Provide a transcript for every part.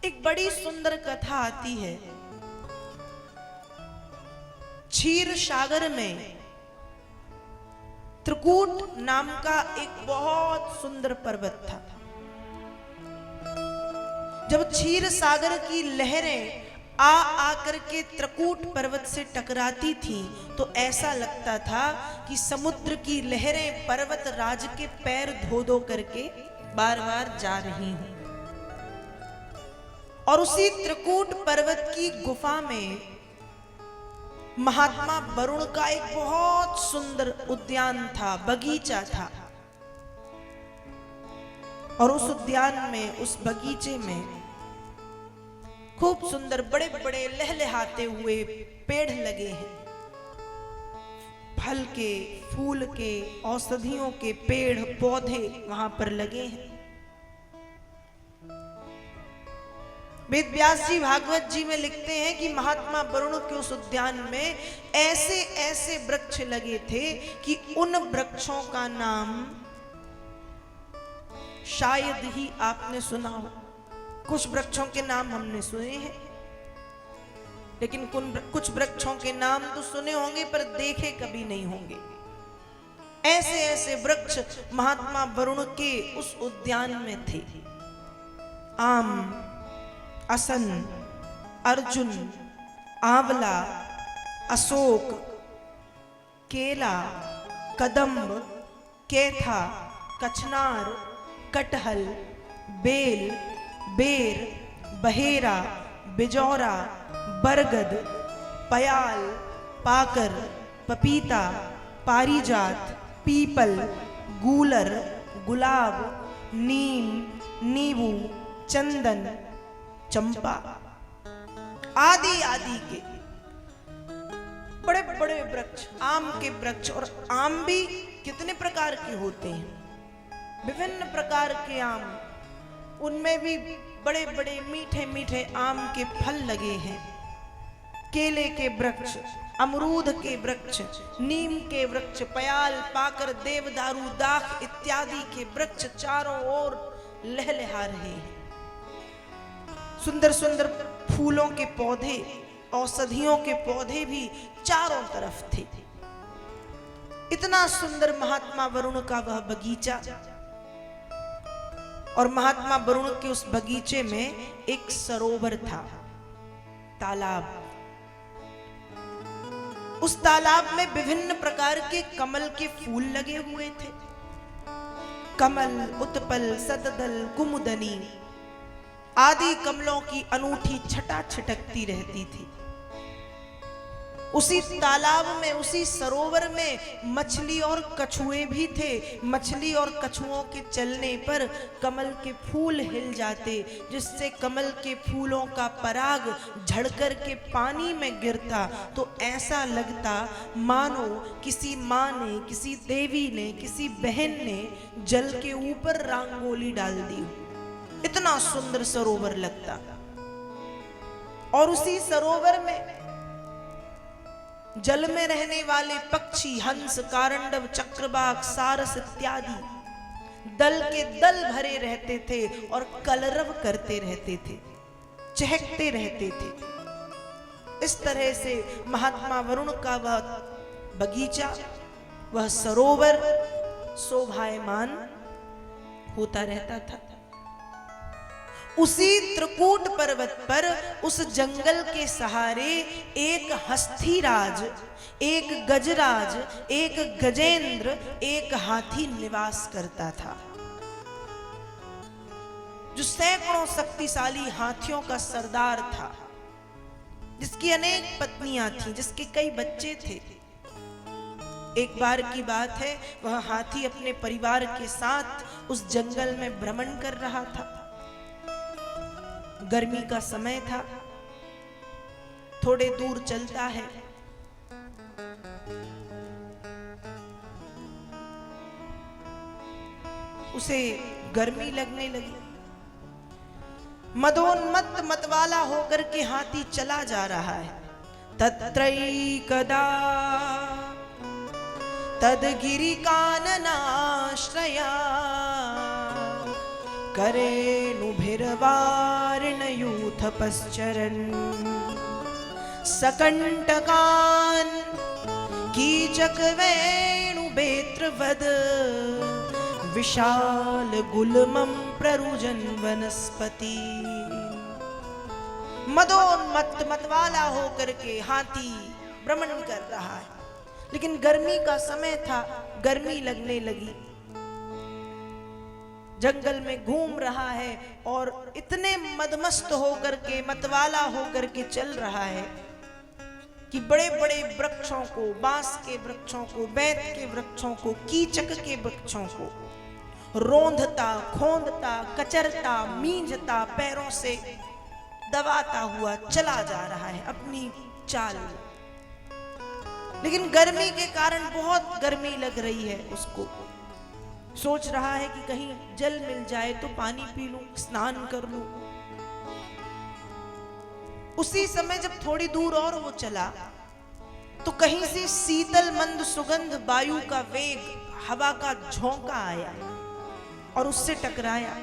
एक बड़ी सुंदर कथा आती है। क्षीर सागर में त्रिकूट नाम का एक बहुत सुंदर पर्वत था। जब क्षीर सागर की लहरें आकर के त्रिकूट पर्वत से टकराती थीं, तो ऐसा लगता था कि समुद्र की लहरें पर्वत राज के पैर धो धो करके बार बार जा रही हैं। और उसी त्रिकूट पर्वत की गुफा में महात्मा वरुण का एक बहुत सुंदर उद्यान था, बगीचा था। और उस उद्यान में, उस बगीचे में खूब सुंदर बड़े बड़े लहलहाते हुए पेड़ लगे हैं। फल के, फूल के, औषधियों के पेड़ पौधे वहां पर लगे हैं। वेद व्यास जी भागवत जी में लिखते हैं कि महात्मा वरुण के उस उद्यान में ऐसे ऐसे वृक्ष लगे थे कि उन वृक्षों का नाम शायद ही आपने सुना हो। कुछ वृक्षों के नाम हमने सुने हैं, लेकिन कुछ वृक्षों के नाम तो सुने होंगे पर देखे कभी नहीं होंगे। ऐसे ऐसे वृक्ष महात्मा वरुण के उस उद्यान में थे। आम, असन, अर्जुन, आंवला, अशोक, केला, कदम्ब, केथा, कचनार, कटहल, बेल, बेर, बहेरा, बिजौरा, बरगद, पयाल, पाकर, पपीता, पारिजात, पीपल, गूलर, गुलाब, नीम, नींबू, चंदन, चंपा आदि आदि के बड़े बड़े वृक्ष, आम के वृक्ष। और आम भी कितने प्रकार के होते हैं, विभिन्न प्रकार के आम। उनमें भी बड़े बड़े मीठे मीठे आम के फल लगे हैं। केले के वृक्ष, अमरूद के वृक्ष, नीम के वृक्ष, पयाल, पाकर, देवदारू, दाख इत्यादि के वृक्ष चारों ओर लहलहा रहे हैं। सुंदर सुंदर फूलों के पौधे, औषधियों के पौधे भी चारों तरफ थे। इतना सुंदर महात्मा वरुण का वह बगीचा। और महात्मा वरुण के उस बगीचे में एक सरोवर था, तालाब। उस तालाब में विभिन्न प्रकार के कमल के फूल लगे हुए थे। कमल, उत्पल, सतदल, कुमुदनी आदि कमलों की अनूठी छटा छिटकती रहती थी। उसी तालाब में, उसी सरोवर में मछली और कछुए भी थे। मछली और कछुओं के चलने पर कमल के फूल हिल जाते, जिससे कमल के फूलों का पराग झड़कर के पानी में गिरता तो ऐसा लगता मानो किसी माँ ने, किसी देवी ने, किसी बहन ने जल के ऊपर रंगोली डाल दी। इतना सुंदर सरोवर लगता। और उसी सरोवर में जल में रहने वाले पक्षी, हंस, कारंडव, चक्रवाक, सारस इत्यादि दल के दल भरे रहते थे और कलरव करते रहते थे, चहकते रहते थे। इस तरह से महात्मा वरुण का वह बगीचा, वह सरोवर शोभायमान होता रहता था। उसी त्रिकूट पर्वत पर, उस जंगल के सहारे एक हस्तीराज, एक गजराज, एक गजेंद्र, एक हाथी निवास करता था, जो सैकड़ों शक्तिशाली हाथियों का सरदार था, जिसकी अनेक पत्नियां थीं, जिसके कई बच्चे थे। एक बार की बात है, वह हाथी अपने परिवार के साथ उस जंगल में भ्रमण कर रहा था। गर्मी का समय था, थोड़े दूर चलता है। उसे गर्मी लगने लगी। मदोन्मत्त मतवाला होकर के हाथी चला जा रहा है। तत्रैकदा तद्गिरिकाननाश्रया करेणुभिर्वारिणयूथ पश्चरन् सकंटकान् कीचक वेणुबेत्रवद विशाल गुलमं प्ररुजन वनस्पति। मदोन्मत्त मतवाला होकर के हाथी भ्रमण कर रहा है, लेकिन गर्मी का समय था, गर्मी लगने लगी। जंगल में घूम रहा है और इतने मदमस्त होकर के, मतवाला होकर के चल रहा है कि बड़े बड़े वृक्षों को, बांस के वृक्षों को, बेत के वृक्षों को, कीचक के वृक्षों को रोंदता, खोंदता, कचरता, मींजता, पैरों से दबाता हुआ चला जा रहा है अपनी चाल में। लेकिन गर्मी के कारण बहुत गर्मी लग रही है उसको। सोच रहा है कि कहीं जल मिल जाए तो पानी पी लूं, स्नान कर लूं। उसी समय जब थोड़ी दूर और वो चला तो कहीं से शीतल मंद सुगंध, वायु का वेग, हवा का झोंका आया और उससे टकराया।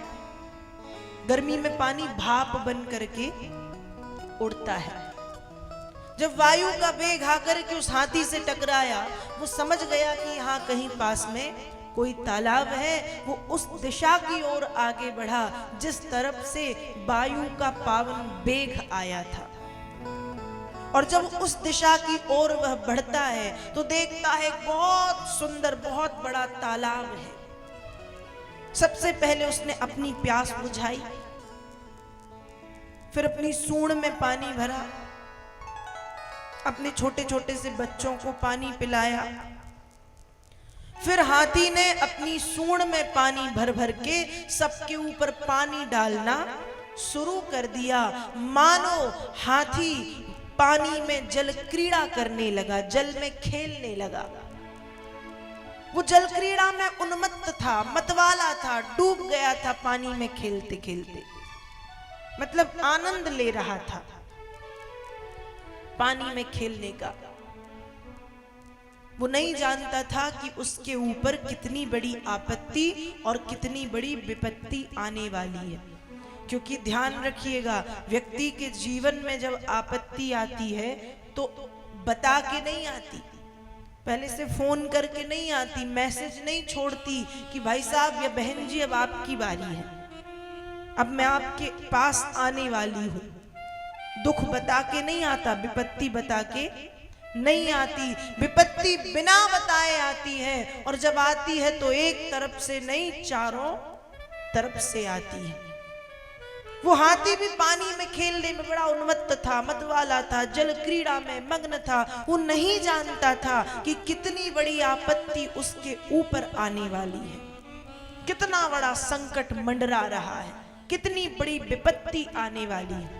गर्मी में पानी भाप बन करके उड़ता है। जब वायु का वेग आकर के उस हाथी से टकराया, वो समझ गया कि यहाँ कहीं पास में कोई तालाब है। वो उस दिशा की ओर आगे बढ़ा जिस तरफ से वायु का पावन वेग आया था। और जब उस दिशा की ओर वह बढ़ता है तो देखता है बहुत सुंदर, बहुत बड़ा तालाब है। सबसे पहले उसने अपनी प्यास बुझाई, फिर अपनी सूंड में पानी भरा, अपने छोटे छोटे से बच्चों को पानी पिलाया। फिर हाथी ने अपनी सूंड में पानी भर भर के सबके ऊपर पानी डालना शुरू कर दिया। मानो हाथी पानी में जल क्रीड़ा करने लगा, जल में खेलने लगा। वो जल क्रीड़ा में उन्मत्त था, मतवाला था, डूब गया था पानी में खेलते खेलते। मतलब आनंद ले रहा था पानी में खेलने का। वो नहीं जानता था कि उसके ऊपर कितनी बड़ी आपत्ति और कितनी बड़ी विपत्ति आने वाली है। क्योंकि ध्यान रखिएगा, व्यक्ति के जीवन में जब आपत्ति आती है तो बता के नहीं आती, पहले से फोन करके नहीं आती, मैसेज नहीं छोड़ती कि भाई साहब या बहन जी अब आपकी बारी है, अब मैं आपके पास आने वाली हूं। दुख बता के नहीं आता, विपत्ति बता के नहीं आती। विपत्ति बिना बताए आती है, और जब आती है तो एक तरफ से नहीं, चारों तरफ से आती है। वो हाथी भी पानी में खेलने में बड़ा उन्मत्त था, मतवाला था, जल क्रीड़ा में मग्न था। वो नहीं जानता था कि कितनी बड़ी आपत्ति उसके ऊपर आने वाली है, कितना बड़ा संकट मंडरा रहा है, कितनी बड़ी विपत्ति आने वाली है।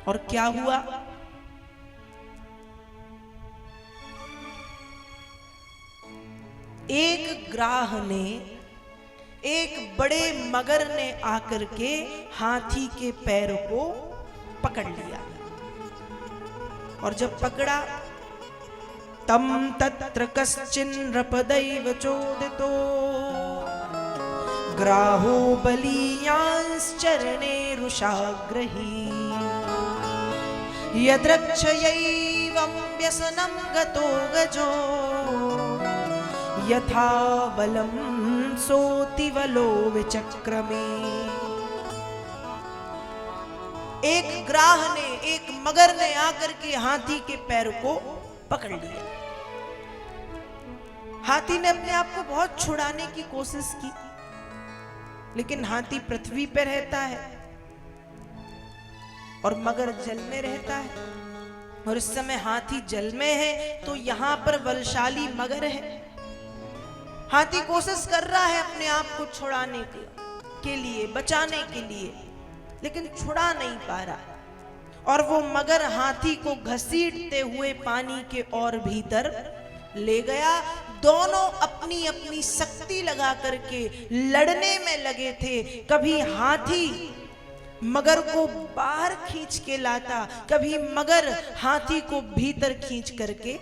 और क्या हुआ? एक ग्राह ने, एक बड़े मगर ने आकर के हाथी के पैर को पकड़ लिया। और जब पकड़ा, तम तत्र कश्चिन नृपदैव चोदितो ग्राहो बलीयांश्चरणे रुषाग्रही यद्रक्षयैवं व्यसनं गतो गजो यथा बलम सोतिवलो विचक्रमे। एक ग्राह ने, एक मगर ने आकर के हाथी के पैर को पकड़ लिया। हाथी ने अपने आप को बहुत छुड़ाने की कोशिश की, लेकिन हाथी पृथ्वी पे रहता है और मगर जल में रहता है। और इस समय हाथी जल में है तो यहां पर बलशाली मगर है। हाथी कोशिश कर रहा है अपने आप को छुड़ाने के लिए, बचाने के लिए, लेकिन छुड़ा नहीं पा रहा। और वो मगर हाथी को घसीटते हुए पानी के और भीतर ले गया। दोनों अपनी अपनी शक्ति लगा करके लड़ने में लगे थे। कभी हाथी मगर को बाहर खींच के लाता, कभी मगर हाथी को भीतर खींच करके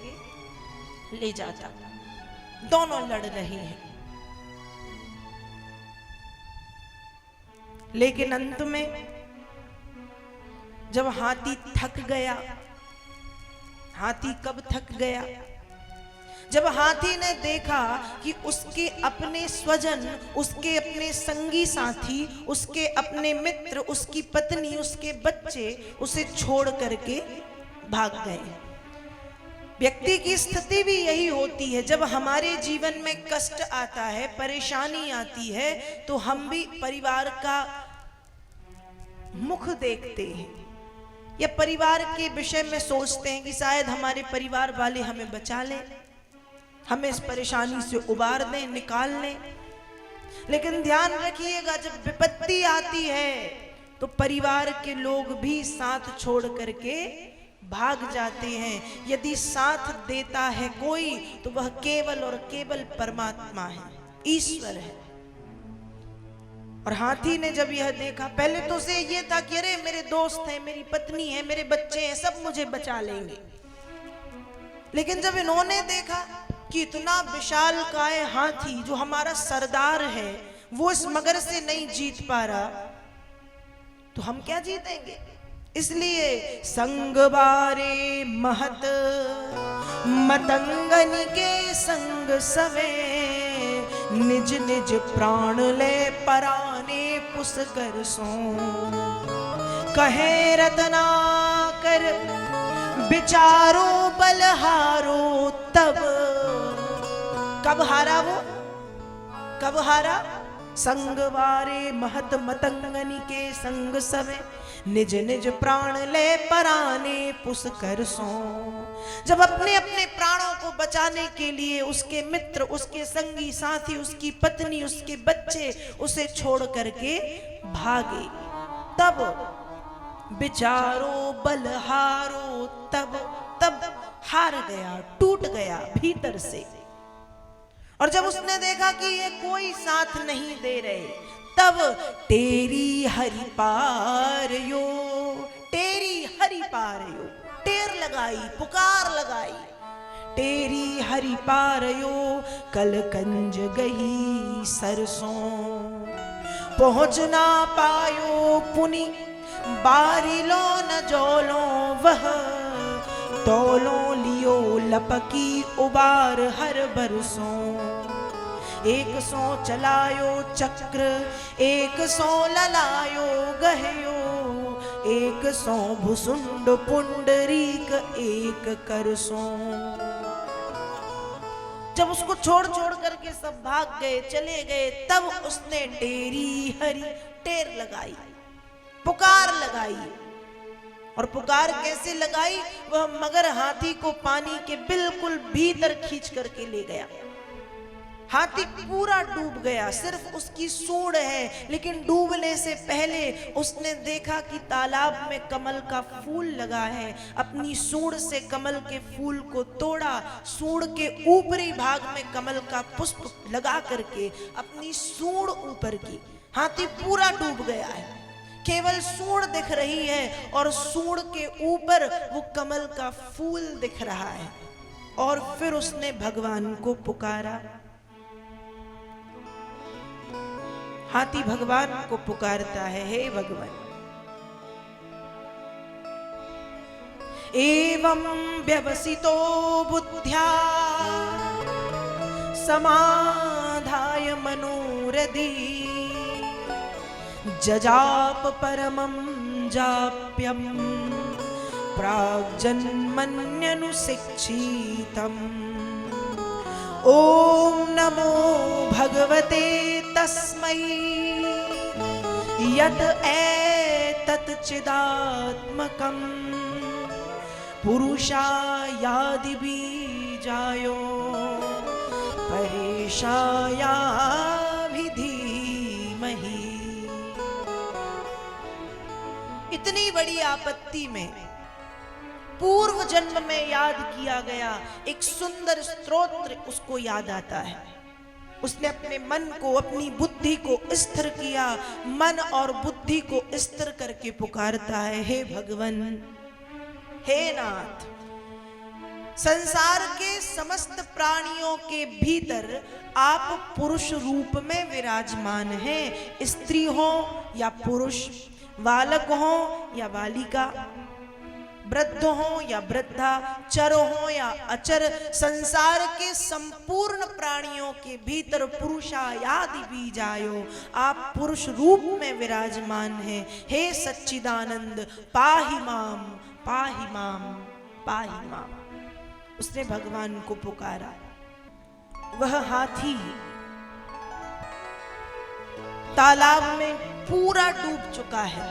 ले जाता। दोनों लड़ रहे हैं। लेकिन अंत में जब हाथी थक गया, हाथी कब थक गया? जब हाथी ने देखा कि उसके अपने स्वजन, उसके अपने संगी साथी, उसके अपने मित्र, उसकी पत्नी, उसके बच्चे उसे छोड़ करके भाग गए। व्यक्ति की स्थिति भी यही होती है। जब हमारे जीवन में कष्ट आता है, परेशानी आती है, तो हम भी परिवार का मुख देखते हैं या परिवार के विषय में सोचते हैं कि शायद हमारे परिवार वाले हमें बचा लें, हमें इस परेशानी से उबार दें, निकाल लें। लेकिन ध्यान रखिएगा, जब विपत्ति आती है तो परिवार के लोग भी साथ छोड़ करके भाग जाते हैं। यदि साथ देता है कोई तो वह केवल और केवल परमात्मा है, ईश्वर है। और हाथी ने जब यह देखा, पहले तो उसे यह था कि अरे मेरे दोस्त हैं, मेरी पत्नी है, मेरे बच्चे हैं, सब मुझे बचा लेंगे। लेकिन जब इन्होंने देखा कि इतना विशालकाय हाथी जो हमारा सरदार है वो इस मगर से नहीं जीत पा रहा, तो हम क्या जीतेंगे? इसलिए संग बारे महत मतंगन के संग सवे, निज निज प्राण ले पराने पुसकर सो, कहे रत्नाकर बिचारो बलहारो तब। कब हारा वो? कब हारा? संग बारे महत मतंगनी के संग सवे, निज निज प्राण ले पराने पुसकर सो। जब अपने अपने प्राणों को बचाने के लिए उसके मित्र, उसके संगी साथी, उसकी पत्नी, उसके बच्चे उसे छोड़ करके भागे, तब बिचारो बलहारो तब हार गया, टूट गया भीतर से। और जब उसने देखा कि ये कोई साथ नहीं दे रहे, तब तेरी हरि पार यो, तेरी हरि पार यो, टेर लगाई, पुकार लगाई, तेरी हरि पार यो, कल कंज गई सरसों, पहुंच ना पायो पुनि बारिलो न जोलो वह, तोलो लियो लपकी उबार हर बरसों। एक सौ चलायो चक्र, एक सौ ललायो गहयो, एक सौ भुसुंड पुंडरीक एक करसो। जब उसको छोड़ छोड़ करके सब भाग गए, चले गए, तब उसने टेरी हरी टेर लगाई, पुकार लगाई। और पुकार कैसे लगाई? वह मगर हाथी को पानी के बिल्कुल भीतर खींच करके ले गया। हाथी पूरा डूब गया, सिर्फ उसकी सूंड है। लेकिन डूबने से पहले उसने देखा कि तालाब में कमल का फूल लगा है। अपनी सूंड से कमल के फूल को तोड़ा, सूंड के ऊपरी भाग में कमल का पुष्प लगा करके अपनी सूंड ऊपर की। हाथी पूरा डूब गया है, केवल सूंड दिख रही है और सूंड के ऊपर वो कमल का फूल दिख रहा है। और फिर उसने भगवान को पुकारा। हाथी भगवान को पुकारता है, हे भगवान। एवं व्यवसितो बुद्ध्या समाधाय मनोरथी, जजाप परमं जाप्यं प्राग्जन्मन्यनुशिक्षितम्। ओम नमो भगवते तस्मै यत् एतत् चिदात्मकं पुरुषायादि बीजायो परेशायाभिधीमहि। इतनी बड़ी आपत्ति में पूर्व जन्म में याद किया गया एक सुंदर स्तोत्र उसको याद आता है। उसने अपने मन को, अपनी बुद्धि को स्थिर किया। मन और बुद्धि को स्थिर करके पुकारता है, हे भगवान, हे नाथ, संसार के समस्त प्राणियों के भीतर आप पुरुष रूप में विराजमान हैं। स्त्री हो या पुरुष, बालक हो या बालिका, वृद्ध हो या वृद्धा, चर हो या अचर, संसार के संपूर्ण प्राणियों के भीतर पुरुषायादि बीजायो, आप पुरुष रूप में विराजमान हैं। हे सच्चिदानंद पाहि माम, पाहि माम, पाहि माम। उसने भगवान को पुकारा। वह हाथी तालाब में पूरा डूब चुका है।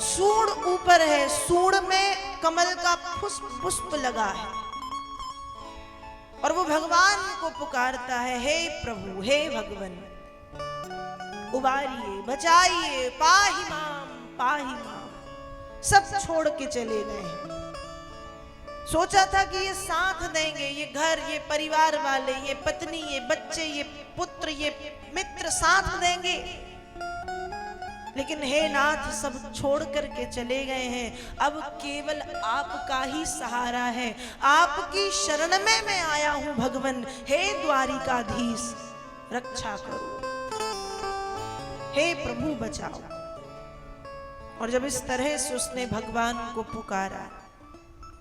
सूंड ऊपर है, सूंड में कमल का पुष्प लगा है और वो भगवान को पुकारता है, हे प्रभु, हे भगवान, उबारिए, बचाइए, पाहि माम, पाहि माम। सब छोड़ के चले गए हैं। सोचा था कि ये साथ देंगे, ये घर, ये परिवार वाले, ये पत्नी, ये बच्चे, ये पुत्र, ये मित्र साथ देंगे, लेकिन हे नाथ सब छोड़ करके चले गए हैं। अब केवल आपका ही सहारा है, आपकी शरण में मैं आया हूं भगवान। हे द्वारिकाधीश रक्षा करो, हे प्रभु बचाओ। और जब इस तरह से उसने भगवान को पुकारा,